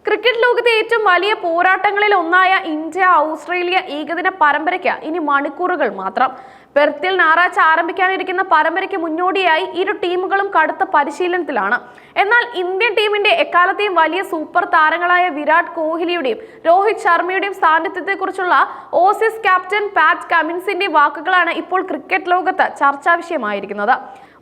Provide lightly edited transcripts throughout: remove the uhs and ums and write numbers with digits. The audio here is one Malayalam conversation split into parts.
ക്രിക്കറ്റ് ലോകത്തെ ഏറ്റവും വലിയ പോരാട്ടങ്ങളിൽ ഒന്നായ ഇന്ത്യ ഓസ്ട്രേലിയ ഏകദിന പരമ്പരയ്ക്ക് ഇനി മണിക്കൂറുകൾ മാത്രം. പെർത്തിൽ ഞായറാഴ്ച ആരംഭിക്കാനിരിക്കുന്ന പരമ്പരയ്ക്ക് മുന്നോടിയായി ഇരു ടീമുകളും കടുത്ത പരിശീലനത്തിലാണ്. എന്നാൽ ഇന്ത്യൻ ടീമിന്റെ എക്കാലത്തെയും വലിയ സൂപ്പർ താരങ്ങളായ വിരാട് കോഹ്ലിയുടെയും രോഹിത് ശർമ്മയുടെയും സാന്നിധ്യത്തെക്കുറിച്ചുള്ള ഓസീസ് ക്യാപ്റ്റൻ പാറ്റ് കമിൻസിന്റെ വാക്കുകളാണ് ഇപ്പോൾ ക്രിക്കറ്റ് ലോകത്ത് ചർച്ചാ വിഷയമായിരിക്കുന്നത്.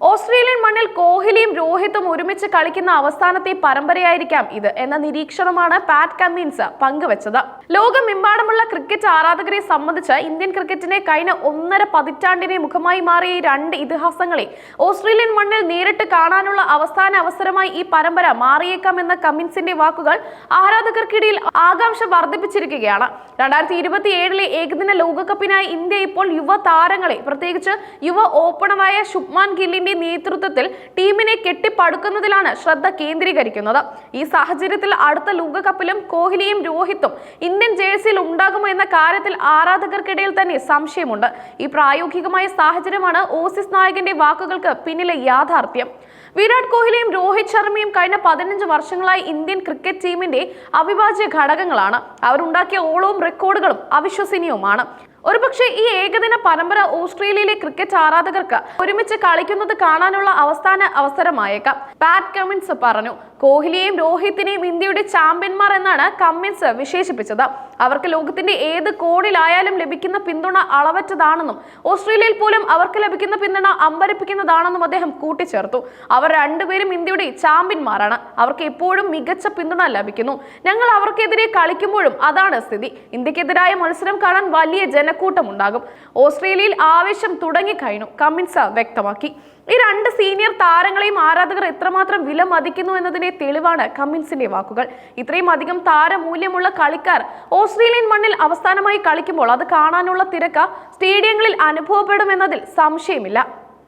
ഓസ്ട്രേലിയൻ മണ്ണിൽ കോഹ്ലിയും രോഹിത്തും ഒരുമിച്ച് കളിക്കുന്ന അവസാനത്തെ പരമ്പരയായിരിക്കാം ഇത് എന്ന നിരീക്ഷണമാണ് പാറ്റ് കമ്മിൻസ് പങ്കുവച്ചത്. ലോകമെമ്പാടുമുള്ള ക്രിക്കറ്റ് ആരാധകരെ സംബന്ധിച്ച് ഇന്ത്യൻ ക്രിക്കറ്റിനെ കഴിഞ്ഞ 1.5 പതിറ്റാണ്ടിനെ മുഖമായി മാറിയ ഈ രണ്ട് ഇതിഹാസങ്ങളെ ഓസ്ട്രേലിയൻ മണ്ണിൽ നേരിട്ട് കാണാനുള്ള അവസാന അവസരമായി ഈ പരമ്പര മാറിയേക്കാം എന്ന കമ്മിൻസിന്റെ വാക്കുകൾ ആരാധകർക്കിടയിൽ ആകാംക്ഷ വർദ്ധിപ്പിച്ചിരിക്കുകയാണ്. 2027 ഏകദിന ലോകകപ്പിനായി ഇന്ത്യ ഇപ്പോൾ യുവ താരങ്ങളെ, പ്രത്യേകിച്ച് യുവ ഓപ്പണറായ ശുഭ്മാൻ ഗില്ലിന്റെ നേതൃത്വത്തിൽ ടീമിനെ കെട്ടിപ്പടുക്കുന്നതിലാണ് ശ്രദ്ധ കേന്ദ്രീകരിക്കുന്നത്. ഈ സാഹചര്യത്തിൽ അടുത്ത ലോകകപ്പിലും കോഹ്ലിയും രോഹിത്തും ഇന്ത്യൻ ജേഴ്സിയിൽ ഉണ്ടാകുമോ എന്ന കാര്യത്തിൽ ആരാധകർക്കിടയിൽ തന്നെ സംശയമുണ്ട്. ഈ പ്രായോഗികമായ സാഹചര്യമാണ് ഓസീസ് നായകന്റെ വാക്കുകൾക്ക് പിന്നിലെ യാഥാർത്ഥ്യം. വിരാട് കോഹ്ലിയും രോഹിത് ശർമ്മയും കഴിഞ്ഞ 15 വർഷങ്ങളായി ഇന്ത്യൻ ക്രിക്കറ്റ് ടീമിന്റെ അവിഭാജ്യ ഘടകങ്ങളാണ്. അവരുണ്ടാക്കിയ ഓളവും റെക്കോർഡുകളും അവിശ്വസനീയവുമാണ്. ഒരുപക്ഷെ ഈ ഏകദിന പരമ്പര ഓസ്ട്രേലിയയിലെ ക്രിക്കറ്റ് ആരാധകർക്ക് ഒരുമിച്ച് കളിക്കുന്നത് കാണാനുള്ള അവസാന അവസരമായേക്കാം. പാറ്റ് കമ്മിൻസ് പറഞ്ഞു. കോഹ്ലിയെയും രോഹിത്തിനെയും ഇന്ത്യയുടെ ചാമ്പ്യന്മാർ എന്നാണ് കമ്മിൻസ് വിശേഷിപ്പിച്ചത്. അവർക്ക് ലോകത്തിന്റെ ഏത് കോണിലായാലും ലഭിക്കുന്ന പിന്തുണ അളവറ്റതാണെന്നും ഓസ്ട്രേലിയയിൽ പോലും അവർക്ക് ലഭിക്കുന്ന പിന്തുണ അമ്പരപ്പിക്കുന്നതാണെന്നും അദ്ദേഹം കൂട്ടിച്ചേർത്തു. അവർ രണ്ടുപേരും ഇന്ത്യയുടെ ചാമ്പ്യന്മാരാണ്. അവർക്ക് എപ്പോഴും മികച്ച പിന്തുണ ലഭിക്കുന്നു. ഞങ്ങൾ അവർക്കെതിരെ കളിക്കുമ്പോഴും അതാണ് സ്ഥിതി. ഇന്ത്യക്കെതിരായ മത്സരം കാണാൻ വലിയ ജനക്കൂട്ടമുണ്ടാകും. ഓസ്ട്രേലിയയിൽ ആവേശം തുടങ്ങിക്കഴിഞ്ഞു, കമ്മിൻസ് വ്യക്തമാക്കി. ഈ രണ്ട് സീനിയർ താരങ്ങളെയും ആരാധകർ എത്രമാത്രം വില മതിക്കുന്നു എന്നതിന്റെ തെളിവാണ് കമ്മിൻസിന്റെ വാക്കുകൾ. ഇത്രയും അധികം താരമൂല്യമുള്ള കളിക്കാർ ഓസ്ട്രേലിയൻ മണ്ണിൽ അവസാനമായി കളിക്കുമ്പോൾ അത് കാണാനുള്ള തിരക്ക് സ്റ്റേഡിയങ്ങളിൽ അനുഭവപ്പെടുമെന്നതിൽ സംശയമില്ല.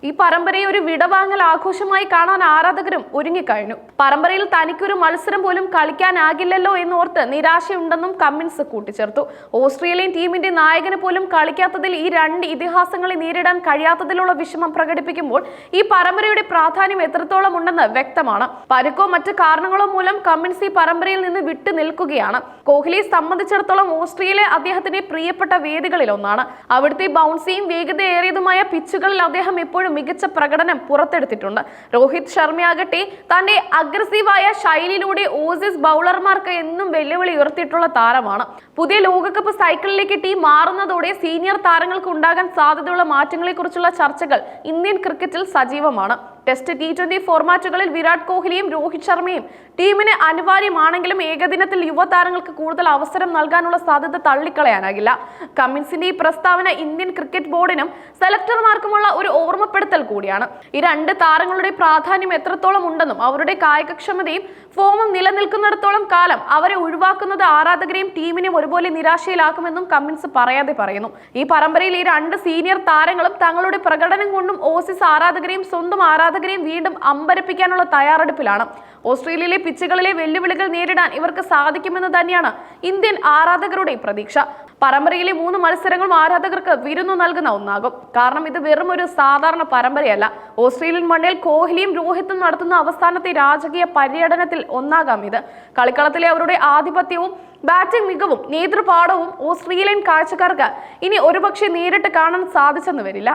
ഈ പരമ്പരയെ ഒരു വിടവാങ്ങൽ ആഘോഷമായി കാണാൻ ആരാധകരും ഒരുങ്ങിക്കഴിഞ്ഞു. പരമ്പരയിൽ തനിക്കൊരു മത്സരം പോലും കളിക്കാനാകില്ലല്ലോ എന്നോർത്ത് നിരാശയുണ്ടെന്നും കമ്മിൻസ് കൂട്ടിച്ചേർത്തു. ഓസ്ട്രേലിയൻ ടീമിന്റെ നായകന് പോലും കളിക്കാത്തതിൽ ഈ രണ്ട് ഇതിഹാസങ്ങളെ നേരിടാൻ കഴിയാത്തതിലുള്ള വിഷമം പ്രകടിപ്പിക്കുമ്പോൾ ഈ പരമ്പരയുടെ പ്രാധാന്യം എത്രത്തോളം ഉണ്ടെന്ന് വ്യക്തമാണ്. പരുക്കോ മറ്റ് കാരണങ്ങളോ മൂലം കമ്മിൻസ് ഈ പരമ്പരയിൽ നിന്ന് വിട്ടു നിൽക്കുകയാണ്. കോഹ്ലിയെ സംബന്ധിച്ചിടത്തോളം ഓസ്ട്രേലിയ അദ്ദേഹത്തിന്റെ പ്രിയപ്പെട്ട വേദികളിൽ ഒന്നാണ്. അവിടുത്തെ ബൗൺസിയും വേഗതയേറിയതുമായ പിച്ചുകളിൽ അദ്ദേഹം എപ്പോഴും മികച്ച പ്രകടനം പുറത്തെടുത്തിട്ടുണ്ട്. രോഹിത് ശർമ്മയാകട്ടെ തന്റെ അഗ്രസീവായ ശൈലിയിലൂടെ ഓസീസ് ബൗളർമാർക്ക് എന്നും വെല്ലുവിളി ഉയർത്തിയിട്ടുള്ള താരമാണ്. പുതിയ ലോകകപ്പ് സൈക്കിളിലേക്ക് ടീം മാറുന്നതോടെ സീനിയർ താരങ്ങൾക്ക് ഉണ്ടാകാൻ സാധ്യതയുള്ള മാറ്റങ്ങളെക്കുറിച്ചുള്ള ചർച്ചകൾ ഇന്ത്യൻ ക്രിക്കറ്റിൽ സജീവമാണ്. ടെസ്റ്റ് T20 ഫോർമാറ്റുകളിൽ വിരാട് കോഹ്ലിയും രോഹിത് ശർമ്മയും ടീമിന് അനിവാര്യമാണെങ്കിലും ഏകദിനത്തിൽ യുവതാരങ്ങൾക്ക് കൂടുതൽ അവസരം നൽകാനുള്ള സാധ്യത തള്ളിക്കളയാനാകില്ല. കമ്മിൻസിന്റെ ഈ പ്രസ്താവന ഇന്ത്യൻ ക്രിക്കറ്റ് ബോർഡിനും സെലക്ടർമാർക്കുമുള്ള ഒരു ഓർമ്മപ്പെടുത്തൽ കൂടിയാണ്. ഈ രണ്ട് താരങ്ങളുടെ പ്രാധാന്യം എത്രത്തോളം ഉണ്ടെന്നും അവരുടെ കായികക്ഷമതയും ഫോമും നിലനിൽക്കുന്നിടത്തോളം കാലം അവരെ ഒഴിവാക്കുന്നത് ആരാധകരെയും ടീമിനെയും ഒരുപോലെ നിരാശയിലാക്കുമെന്നും കമ്മിൻസ് പറയാതെ പറയുന്നു. ഈ പരമ്പരയിൽ ഈ രണ്ട് സീനിയർ താരങ്ങളും തങ്ങളുടെ പ്രകടനം കൊണ്ടും ഓസീസ് ആരാധകരെയും സ്വന്തം ആരാധകരെയും വീണ്ടും അമ്പരപ്പിക്കാനുള്ള തയ്യാറെടുപ്പിലാണ്. ഓസ്ട്രേലിയയിലെ പിച്ചുകളിലെ വെല്ലുവിളികൾ നേരിടാൻ ഇവർക്ക് സാധിക്കുമെന്ന് തന്നെയാണ് ഇന്ത്യൻ ആരാധകരുടെ പ്രതീക്ഷ. പരമ്പരയിലെ 3 മത്സരങ്ങളും ആരാധകർക്ക് വിരുന്നു നൽകുന്ന ഒന്നാകും. കാരണം ഇത് വെറും ഒരു സാധാരണ പരമ്പരയല്ല. ഓസ്ട്രേലിയൻ മണ്ണിൽ കോഹ്ലിയും രോഹിത്തും നടത്തുന്ന അവസാനത്തെ രാജകീയ പര്യടനത്തിൽ ഒന്നാകാം ഇത്. കളിക്കളത്തിലെ അവരുടെ ആധിപത്യവും ബാറ്റിംഗ് മികവും നേതൃപാഠവും ഓസ്ട്രേലിയൻ കാഴ്ചക്കാർക്ക് ഇനി ഒരുപക്ഷെ നേരിട്ട് കാണാൻ സാധിച്ചെന്ന് വരില്ല.